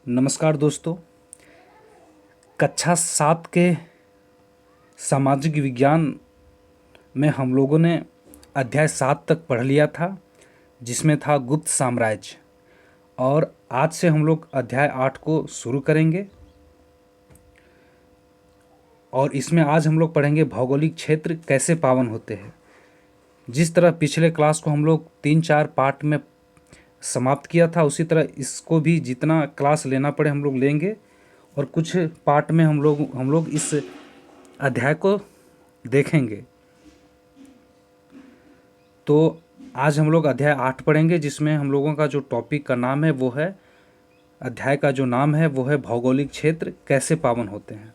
नमस्कार दोस्तों। कक्षा 7 के सामाजिक विज्ञान में हम लोगों ने अध्याय 7 तक पढ़ लिया था, जिसमें था गुप्त साम्राज्य। और आज से हम लोग अध्याय 8 को शुरू करेंगे। और इसमें आज हम लोग पढ़ेंगे भौगोलिक क्षेत्र कैसे पावन होते हैं। जिस तरह पिछले क्लास को हम लोग 3-4 पार्ट में समाप्त किया था, उसी तरह इसको भी जितना क्लास लेना पड़े हम लोग लेंगे। और कुछ पार्ट में हम लोग इस अध्याय को देखेंगे। तो आज हम लोग अध्याय 8 पढ़ेंगे, जिसमें हम लोगों का जो टॉपिक का नाम है वो है, अध्याय का जो नाम है वो है भौगोलिक क्षेत्र कैसे पावन होते हैं।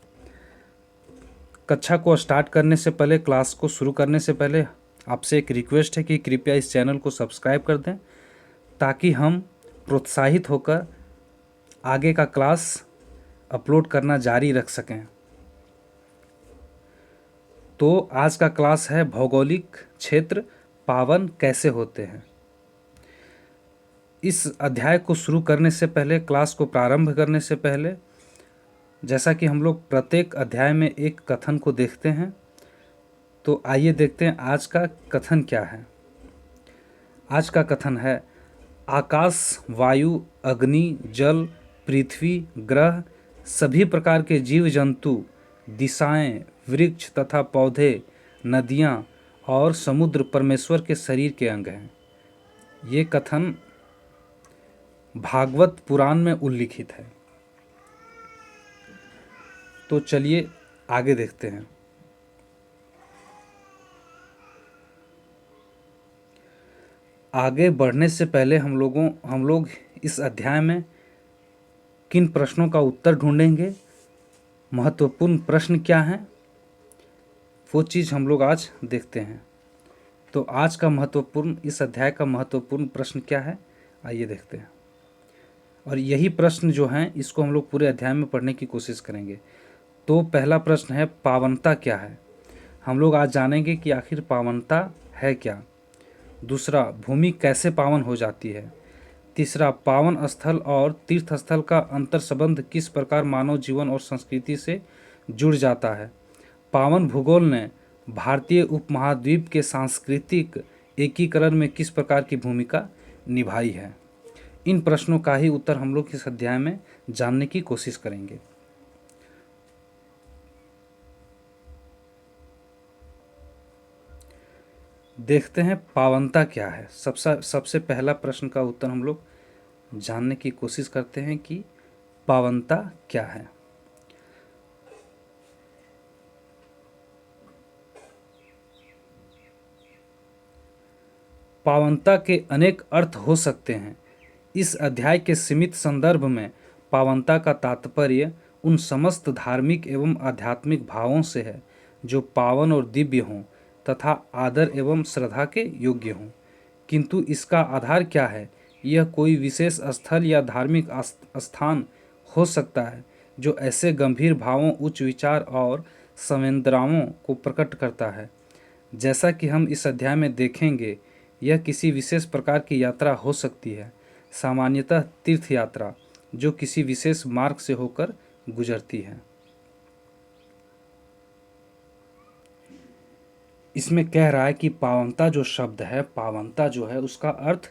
कक्षा को स्टार्ट करने से पहले, क्लास को शुरू करने से पहले आपसे एक रिक्वेस्ट है कि कृपया इस चैनल को सब्सक्राइब कर दें, ताकि हम प्रोत्साहित होकर आगे का क्लास अपलोड करना जारी रख सकें। तो आज का क्लास है भौगोलिक क्षेत्र पावन कैसे होते हैं। इस अध्याय को शुरू करने से पहले, क्लास को प्रारंभ करने से पहले, जैसा कि हम लोग प्रत्येक अध्याय में एक कथन को देखते हैं, तो आइए देखते हैं आज का कथन क्या है। आज का कथन है, आकाश, वायु, अग्नि, जल, पृथ्वी, ग्रह, सभी प्रकार के जीव जंतु, दिशाएं, वृक्ष तथा पौधे, नदियां और समुद्र परमेश्वर के शरीर के अंग हैं। ये कथन भागवत पुराण में उल्लिखित है। तो चलिए आगे देखते हैं। आगे बढ़ने से पहले हम लोग इस अध्याय में किन प्रश्नों का उत्तर ढूंढेंगे, महत्वपूर्ण प्रश्न क्या हैं, वो चीज़ हम लोग आज देखते हैं। तो आज का इस अध्याय का महत्वपूर्ण प्रश्न क्या है, आइए देखते हैं। और यही प्रश्न जो हैं, इसको हम लोग पूरे अध्याय में पढ़ने की कोशिश करेंगे। तो पहला प्रश्न है, पावनता क्या है। हम लोग आज जानेंगे कि आखिर पावनता है क्या। दूसरा, भूमि कैसे पावन हो जाती है। तीसरा, पावन स्थल और तीर्थ स्थल का अंतर संबंध किस प्रकार मानव जीवन और संस्कृति से जुड़ जाता है। पावन भूगोल ने भारतीय उपमहाद्वीप के सांस्कृतिक एकीकरण में किस प्रकार की भूमिका निभाई है। इन प्रश्नों का ही उत्तर हम लोग इस अध्याय में जानने की कोशिश करेंगे। देखते हैं पावनता क्या है। सबसे पहला प्रश्न का उत्तर हम लोग जानने की कोशिश करते हैं कि पावनता क्या है। पावनता के अनेक अर्थ हो सकते हैं। इस अध्याय के सीमित संदर्भ में पावनता का तात्पर्य उन समस्त धार्मिक एवं आध्यात्मिक भावों से है जो पावन और दिव्य हों तथा आदर एवं श्रद्धा के योग्य हों। किंतु इसका आधार क्या है। यह कोई विशेष स्थल या धार्मिक स्थान हो सकता है जो ऐसे गंभीर भावों, उच्च विचार और संवेदनाओं को प्रकट करता है। जैसा कि हम इस अध्याय में देखेंगे, यह किसी विशेष प्रकार की यात्रा हो सकती है, सामान्यतः तीर्थ यात्रा, जो किसी विशेष मार्ग से होकर गुजरती है। इसमें कह रहा है कि पावनता जो शब्द है, पावनता जो है, उसका अर्थ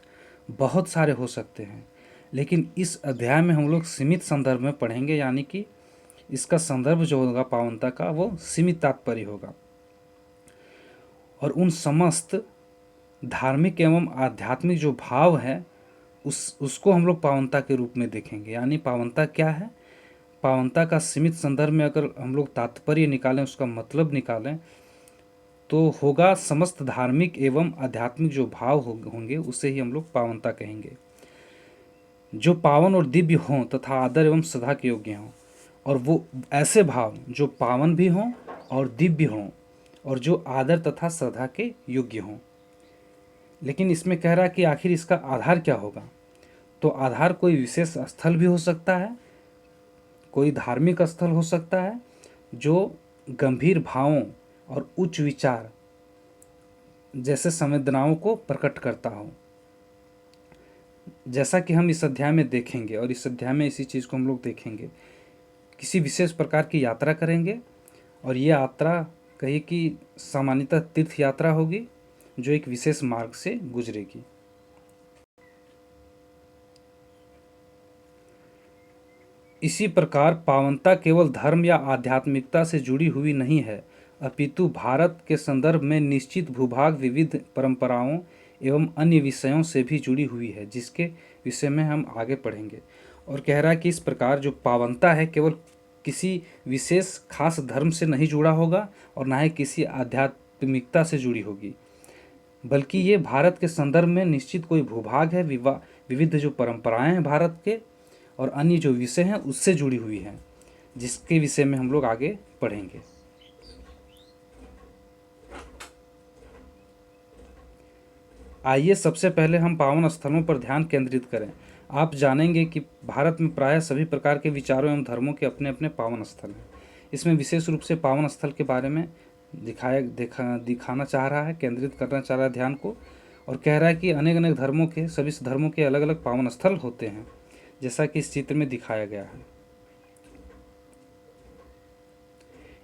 बहुत सारे हो सकते हैं, लेकिन इस अध्याय में हम लोग सीमित संदर्भ में पढ़ेंगे, यानी कि इसका संदर्भ जो होगा पावनता का, वो सीमित तात्पर्य होगा। और उन समस्त धार्मिक एवं आध्यात्मिक जो भाव है, उसको हम लोग पावनता के रूप में देखेंगे। यानी पावनता क्या है। पावनता का सीमित संदर्भ में अगर हम लोग तात्पर्य निकालें, उसका मतलब निकालें, तो होगा समस्त धार्मिक एवं आध्यात्मिक जो भाव होंगे, उसे ही हम लोग पावनता कहेंगे, जो पावन और दिव्य हों तथा आदर एवं श्रद्धा के योग्य हों। और वो ऐसे भाव जो पावन भी हों और दिव्य हों और जो आदर तथा श्रद्धा के योग्य हों। लेकिन इसमें कह रहा है कि आखिर इसका आधार क्या होगा। तो आधार कोई विशेष स्थल भी हो सकता है, कोई धार्मिक स्थल हो सकता है जो गंभीर भावों और उच्च विचार जैसे संवेदनाओं को प्रकट करता हो। जैसा कि हम इस अध्याय में देखेंगे और इस अध्याय में इसी चीज़ को हम लोग देखेंगे, किसी विशेष प्रकार की यात्रा करेंगे और ये यात्रा कहीं कि सामान्यतः तीर्थ यात्रा होगी जो एक विशेष मार्ग से गुजरेगी। इसी प्रकार पावनता केवल धर्म या आध्यात्मिकता से जुड़ी हुई नहीं है, अपितु भारत के संदर्भ में निश्चित भूभाग, विविध परंपराओं एवं अन्य विषयों से भी जुड़ी हुई है, जिसके विषय में हम आगे पढ़ेंगे। और कह रहा है कि इस प्रकार जो पावनता है केवल किसी विशेष खास धर्म से नहीं जुड़ा होगा और ना ही किसी आध्यात्मिकता से जुड़ी होगी, बल्कि ये भारत के संदर्भ में निश्चित कोई भूभाग है, विविध जो परंपराएं हैं भारत के और अन्य जो विषय हैं उससे जुड़ी हुई हैं, जिसके विषय में हम लोग आगे पढ़ेंगे। आइए सबसे पहले हम पावन स्थलों पर ध्यान केंद्रित करें। आप जानेंगे कि भारत में प्रायः सभी प्रकार के विचारों एवं धर्मों के अपने अपने पावन स्थल हैं। इसमें विशेष रूप से पावन स्थल के बारे में दिखाना चाह रहा है, केंद्रित करना चाह रहा है ध्यान को, और कह रहा है कि अनेक अनेक धर्मों के सभी धर्मों के अलग अलग पावन स्थल होते हैं, जैसा कि इस चित्र में दिखाया गया है।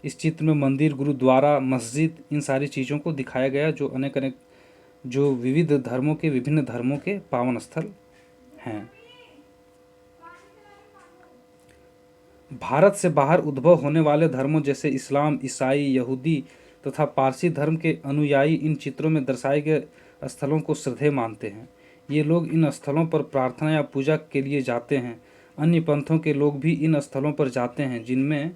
इस चित्र में मंदिर, गुरुद्वारा, मस्जिद, इन सारी चीज़ों को दिखाया गया जो अनेक अनेक जो विविध धर्मों के विभिन्न धर्मों के पावन स्थल हैं। भारत से बाहर उद्भव होने वाले धर्मों जैसे इस्लाम, ईसाई, यहूदी तथा पारसी धर्म के अनुयायी इन चित्रों में दर्शाए गए स्थलों को श्रद्धेय मानते हैं। ये लोग इन स्थलों पर प्रार्थना या पूजा के लिए जाते हैं। अन्य पंथों के लोग भी इन स्थलों पर जाते हैं, जिनमें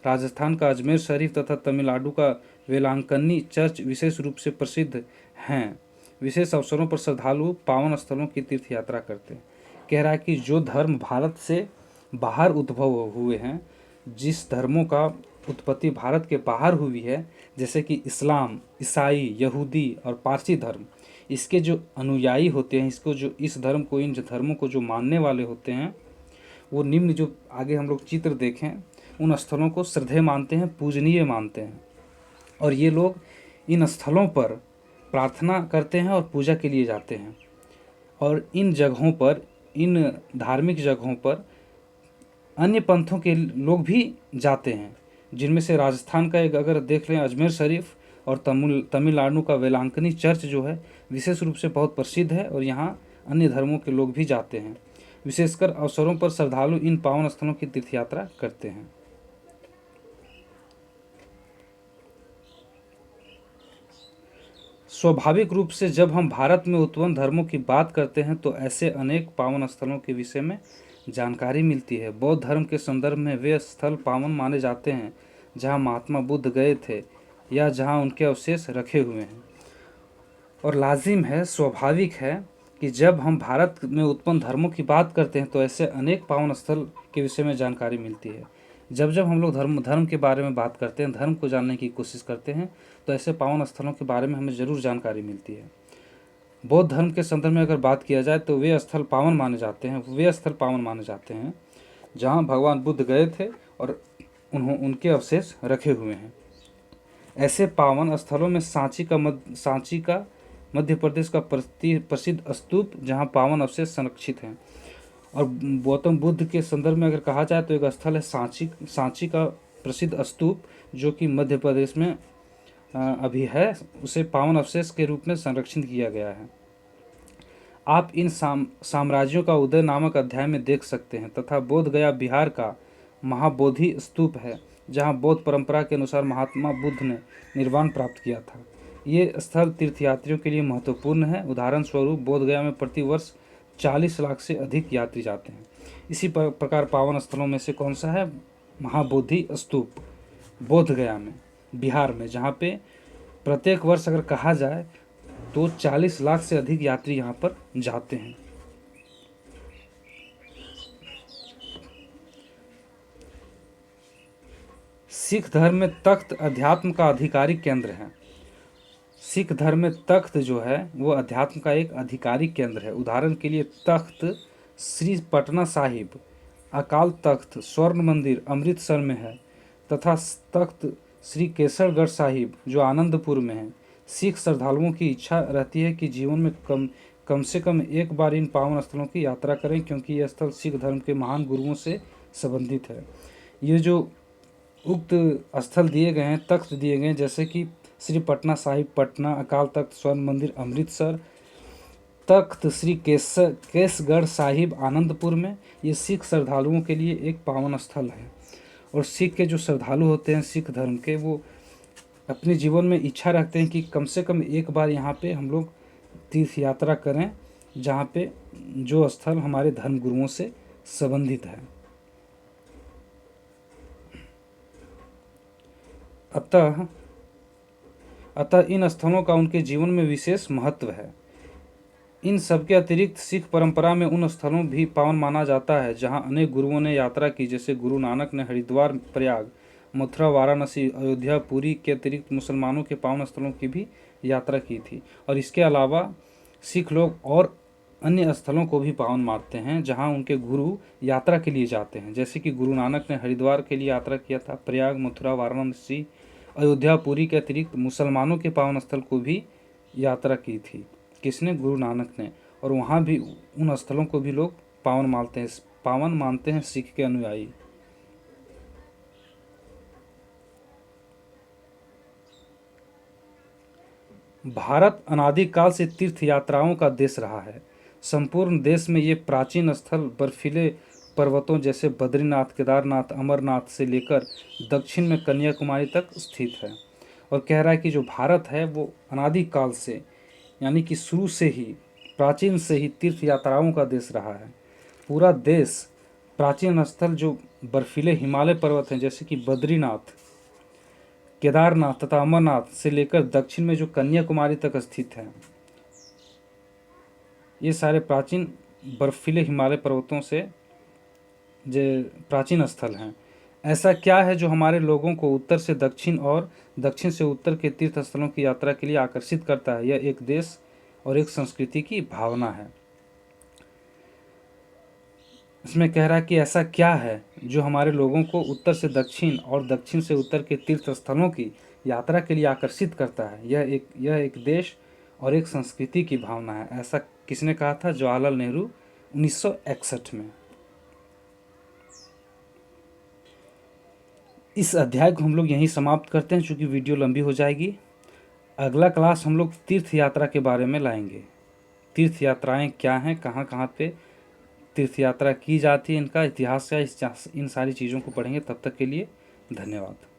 राजस्थान का अजमेर शरीफ तथा तमिलनाडु का वेलांकन्नी चर्च विशेष रूप से प्रसिद्ध हैं। विशेष अवसरों पर श्रद्धालु पावन स्थलों की तीर्थ यात्रा करते हैं। कह रहा है कि जो धर्म भारत से बाहर उद्भव हुए हैं, जिस धर्मों का उत्पत्ति भारत के बाहर हुई है, जैसे कि इस्लाम, ईसाई, यहूदी और पारसी धर्म, इसके जो अनुयायी होते हैं, इसको जो इस धर्म को इन धर्मों को जो मानने वाले होते हैं, वो निम्न जो आगे हम लोग चित्र देखें उन स्थलों को श्रद्धेय मानते हैं, पूजनीय मानते हैं। और ये लोग इन स्थलों पर प्रार्थना करते हैं और पूजा के लिए जाते हैं। और इन जगहों पर, इन धार्मिक जगहों पर अन्य पंथों के लोग भी जाते हैं, जिनमें से राजस्थान का एक अगर देख लें अजमेर शरीफ और तमिलनाडु का वेलांकनी चर्च जो है विशेष रूप से बहुत प्रसिद्ध है और यहाँ अन्य धर्मों के लोग भी जाते हैं। विशेषकर अवसरों पर श्रद्धालु इन पावन स्थलों की तीर्थ यात्रा करते हैं। स्वाभाविक रूप से जब हम भारत में उत्पन्न धर्मों की बात करते हैं तो ऐसे अनेक पावन स्थलों के विषय में जानकारी मिलती है। बौद्ध धर्म के संदर्भ में वे स्थल पावन माने जाते हैं जहां महात्मा बुद्ध गए थे या जहां उनके अवशेष रखे हुए हैं। और लाजिम है, स्वाभाविक है कि जब हम भारत में उत्पन्न धर्मों की बात करते हैं तो ऐसे अनेक पावन स्थल के विषय में जानकारी मिलती है। जब जब हम लोग धर्म के बारे में बात करते हैं, धर्म को जानने की कोशिश करते हैं, तो ऐसे पावन स्थलों के बारे में हमें ज़रूर जानकारी मिलती है। बौद्ध धर्म के संदर्भ में अगर बात किया जाए तो वे स्थल पावन माने जाते हैं जहाँ भगवान बुद्ध गए थे और उनके अवशेष रखे हुए हैं। ऐसे पावन स्थलों में सांची का मध्य प्रदेश का प्रसिद्ध स्तूप, जहाँ पावन अवशेष संरक्षित हैं। और गौतम बुद्ध के संदर्भ में अगर कहा जाए तो एक स्थल है सांची का प्रसिद्ध स्तूप, जो कि मध्य प्रदेश में अभी है, उसे पावन अवशेष के रूप में संरक्षित किया गया है। आप इन साम्राज्यों का उदय नामक अध्याय में देख सकते हैं तथा बोध गया बिहार का महाबोधि स्तूप है, जहां बौद्ध परंपरा के अनुसार महात्मा बुद्ध ने निर्वाण प्राप्त किया था। ये स्थल तीर्थयात्रियों के लिए महत्वपूर्ण है। उदाहरण स्वरूप बोध गया में प्रतिवर्ष 40 लाख से अधिक यात्री जाते हैं। इसी प्रकार पावन स्थलों में से कौन सा है? महाबोधि स्तूप बोध गया में, बिहार में, जहाँ पे प्रत्येक वर्ष अगर कहा जाए तो 40 लाख से अधिक यात्री यहाँ पर जाते हैं। सिख धर्म में तख्त अध्यात्म का आधिकारिक केंद्र है। सिख धर्म में तख्त जो है वो अध्यात्म का एक आधिकारिक केंद्र है। उदाहरण के लिए तख्त श्री पटना साहिब, अकाल तख्त स्वर्ण मंदिर अमृतसर में है तथा तख्त श्री केसरगढ़ साहिब जो आनंदपुर में है। सिख श्रद्धालुओं की इच्छा रहती है कि जीवन में कम से कम एक बार इन पावन स्थलों की यात्रा करें, क्योंकि यह स्थल सिख धर्म के महान गुरुओं से संबंधित है। ये जो उक्त स्थल दिए गए हैं, तख्त दिए गए हैं, जैसे कि श्री पटना साहिब पटना, अकाल तख्त स्वर्ण मंदिर अमृतसर, तख्त श्री केसगढ़ साहिब आनंदपुर में, ये सिख श्रद्धालुओं के लिए एक पावन स्थल है। और सिख के जो श्रद्धालु होते हैं सिख धर्म के, वो अपने जीवन में इच्छा रखते हैं कि कम से कम एक बार यहाँ पे हम लोग तीर्थ यात्रा करें, जहाँ पे जो स्थल हमारे धर्म गुरुओं से संबंधित है। अतः इन स्थलों का उनके जीवन में विशेष महत्व है। इन सब के अतिरिक्त सिख परंपरा में उन स्थलों भी पावन माना जाता है जहां अनेक गुरुओं ने यात्रा की, जैसे गुरु नानक ने हरिद्वार, प्रयाग, मथुरा, वाराणसी, अयोध्या, पुरी के अतिरिक्त मुसलमानों के पावन स्थलों की भी यात्रा की थी। और इसके अलावा सिख लोग और अन्य स्थलों को भी पावन मानते हैं जहां उनके गुरु यात्रा के लिए जाते हैं, जैसे कि गुरु नानक ने हरिद्वार के लिए यात्रा किया था, प्रयाग, मथुरा, वाराणसी, अयोध्या, पुरी के अतिरिक्त मुसलमानों के पावन स्थल को भी यात्रा की थी। किसने? गुरु नानक ने। और वहाँ भी उन स्थलों को भी लोग पावन मानते हैं सिख के अनुयायी। भारत अनादिकाल से तीर्थ यात्राओं का देश रहा है। संपूर्ण देश में ये प्राचीन स्थल बर्फीले पर्वतों जैसे बद्रीनाथ, केदारनाथ, अमरनाथ से लेकर दक्षिण में कन्याकुमारी तक स्थित है। और कह रहा है कि जो भारत है वो अनादिकाल से, यानी कि शुरू से ही, प्राचीन से ही तीर्थ यात्राओं का देश रहा है। पूरा देश प्राचीन स्थल जो बर्फीले हिमालय पर्वत हैं, जैसे कि बद्रीनाथ, केदारनाथ तथा अमरनाथ से लेकर दक्षिण में जो कन्याकुमारी तक स्थित है, ये सारे प्राचीन बर्फीले हिमालय पर्वतों से जो प्राचीन स्थल हैं। ऐसा क्या है जो हमारे लोगों को उत्तर से दक्षिण और दक्षिण से उत्तर के तीर्थ स्थलों की यात्रा के लिए आकर्षित करता है? यह एक देश और एक संस्कृति की भावना है। इसमें कह रहा है कि ऐसा क्या है जो हमारे लोगों को उत्तर से दक्षिण और दक्षिण से उत्तर के तीर्थ स्थलों की यात्रा के लिए आकर्षित करता है? यह एक देश और एक संस्कृति की भावना है। ऐसा किसने कहा था? जवाहरलाल नेहरू 1961 में। इस अध्याय को हम लोग यहीं समाप्त करते हैं, चूँकि वीडियो लंबी हो जाएगी। अगला क्लास हम लोग तीर्थ यात्रा के बारे में लाएंगे। तीर्थ यात्राएं क्या हैं, कहाँ कहाँ पे तीर्थ यात्रा की जाती है, इनका इतिहास क्या, इन सारी चीज़ों को पढ़ेंगे। तब तक के लिए धन्यवाद।